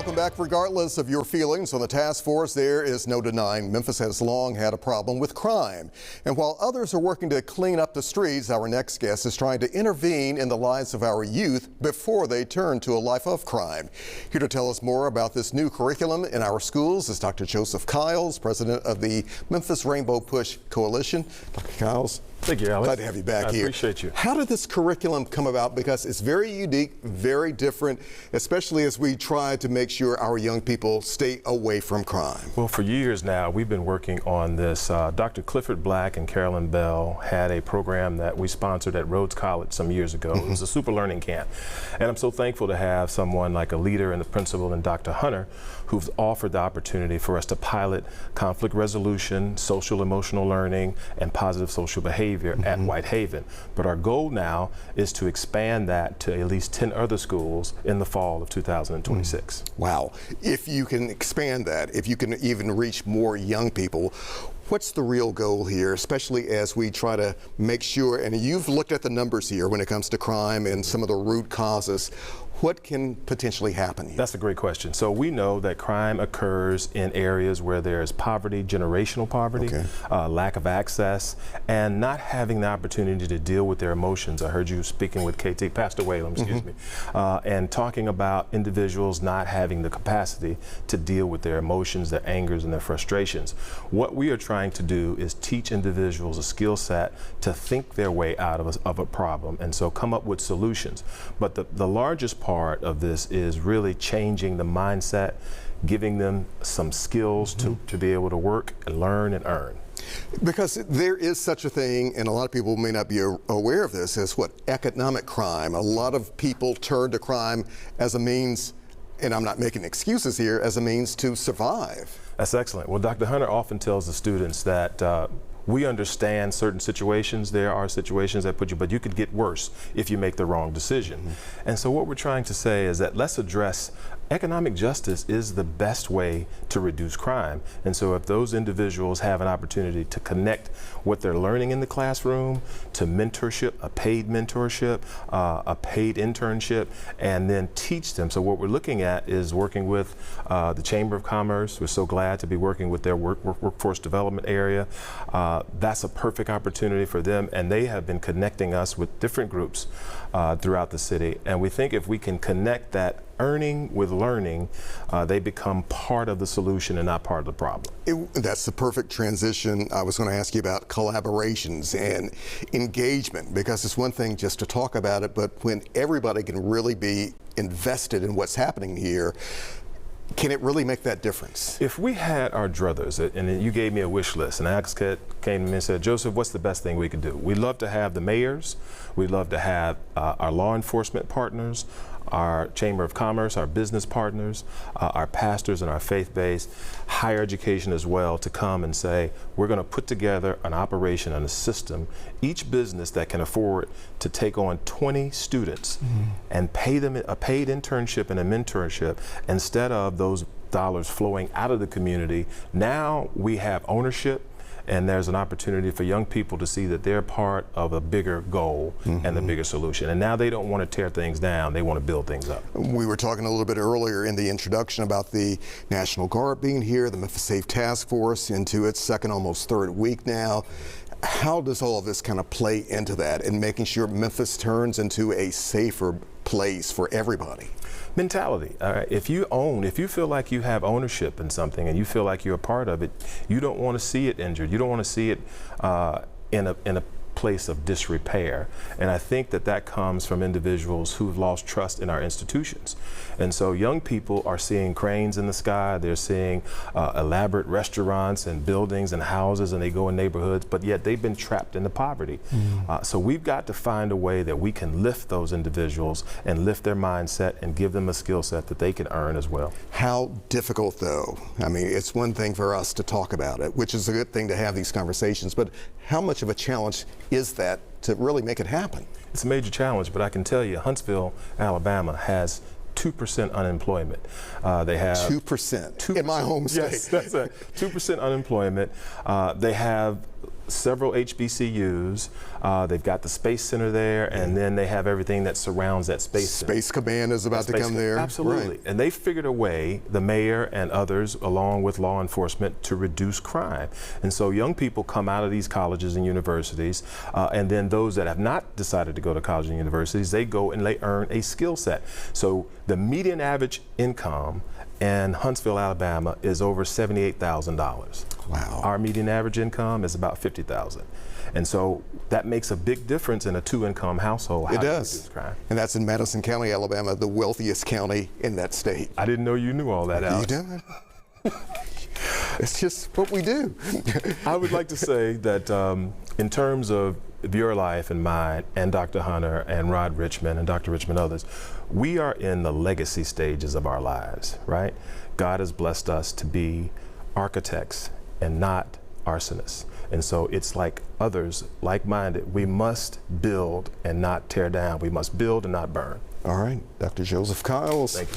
Welcome back. Regardless of your feelings on the task force, there is no denying Memphis has long had a problem with crime. And while others are working to clean up the streets, our next guest is trying to intervene in the lives of our youth before they turn to a life of crime. Here to tell us more about this new curriculum in our schools is Dr. Joseph Kiles, president of the Memphis Rainbow Push Coalition. Dr. Kiles. Thank you, Alex. Glad to have you back here. I appreciate you. How did this curriculum come about? Because it's very unique, very different, especially as we try to make sure our young people stay away from crime. Well, for years now, we've been working on this. Dr. Clifford Black and Carolyn Bell had a program that we sponsored at Rhodes College some years ago. It was a super learning camp. And I'm so thankful to have someone like a leader and the principal and Dr. Hunter, who's offered the opportunity for us to pilot conflict resolution, social emotional learning, and positive social behavior at Whitehaven. But our goal now is to expand that to at least 10 other schools in the fall of 2026. Wow. If you can expand that, if you can even reach more young people, what's the real goal here, especially as we try to make sure, and you've looked at the numbers here when it comes to crime and some of the root causes, what can potentially happen here? That's a great question. So we know that crime occurs in areas where there's poverty, generational poverty, lack of access, and not having the opportunity to deal with their emotions. I heard you speaking with KT, Pastor Whalum, excuse me, and talking about individuals not having the capacity to deal with their emotions, their angers, and their frustrations. What we are trying to do is teach individuals a skill set to think their way out of a problem, and so come up with solutions. But the largest part of this is really changing the mindset, giving them some skills to be able to work and learn and earn. Because there is such a thing, and a lot of people may not be aware of this, as what economic crime. A lot of people turn to crime as a means, and I'm not making excuses here, as a means to survive. That's excellent. Well, Dr. Hunter often tells the students that we understand certain situations. There are situations that put you, but you could get worse if you make the wrong decision. And so what we're trying to say is that let's address economic justice is the best way to reduce crime. And so if those individuals have an opportunity to connect what they're learning in the classroom to mentorship, a paid mentorship, a paid internship, and then teach them. So what we're looking at is working with the Chamber of Commerce. We're so glad to be working with their workforce development area. That's a perfect opportunity for them, and they have been connecting us with different groups throughout the city. And we think if we can connect that earning with learning, they become part of the solution and not part of the problem. That's the perfect transition. I was going to ask you about collaborations and engagement, because it's one thing just to talk about it, but when everybody can really be invested in what's happening here, can it really make that difference? If we had our druthers, and you gave me a wish list, and Alex came to me and said, Joseph, what's the best thing we could do? We'd love to have the mayors, we'd love to have our law enforcement partners, our Chamber of Commerce, our business partners, our pastors and our faith-based, higher education as well, to come and say, we're going to put together an operation and a system, each business that can afford to take on 20 students and pay them a paid internship and a mentorship instead of those dollars flowing out of the community. Now we have ownership, and there's an opportunity for young people to see that they're part of a bigger goal and the bigger solution. And now they don't want to tear things down, they want to build things up. We were talking a little bit earlier in the introduction about the National Guard being here, the Memphis Safe Task Force into its second, almost third week now. How does all of this kind of play into that and making sure Memphis turns into a safer place for everybody? Mentality. If you feel like you have ownership in something and you feel like you're a part of it, you don't want to see it injured. You don't want to see it in a place of disrepair. And I think that comes from individuals who've lost trust in our institutions. And so young people are seeing cranes in the sky, they're seeing elaborate restaurants and buildings and houses, and they go in neighborhoods, but yet they've been trapped into poverty. So we've got to find a way that we can lift those individuals and lift their mindset and give them a skill set that they can earn as well. How difficult, though? I mean, it's one thing for us to talk about it, which is a good thing to have these conversations, but how much of a challenge is that to really make it happen? It's a major challenge, but I can tell you Huntsville, Alabama has 2% unemployment. They have 2% in my home state. Yes, that's it. 2% unemployment. They have several HBCUs. They've got the Space Center there, and then they have everything that surrounds that Space Center. Space Command is about to come there. Absolutely. Right. And they figured a way, the mayor and others, along with law enforcement, to reduce crime. And so young people come out of these colleges and universities, and then those that have not decided to go to college and universities, they go and they earn a skill set. So the median average income in Huntsville, Alabama is over $78,000. Wow. Our median average income is about $50,000. And so that makes a big difference in a two-income household. How It to does. reduce crime. And that's in Madison County, Alabama, the wealthiest county in that state. I didn't know you knew all that, Alex. You do? It's just what we do. I would like to say that in terms of your life and mine and Dr. Hunter and Rod Richmond and Dr. Richmond others, we are in the legacy stages of our lives, right? God has blessed us to be architects and not arsonists. And so it's like others, like-minded. We must build and not tear down. We must build and not burn. All right, Dr. Joseph Kiles. Thank you.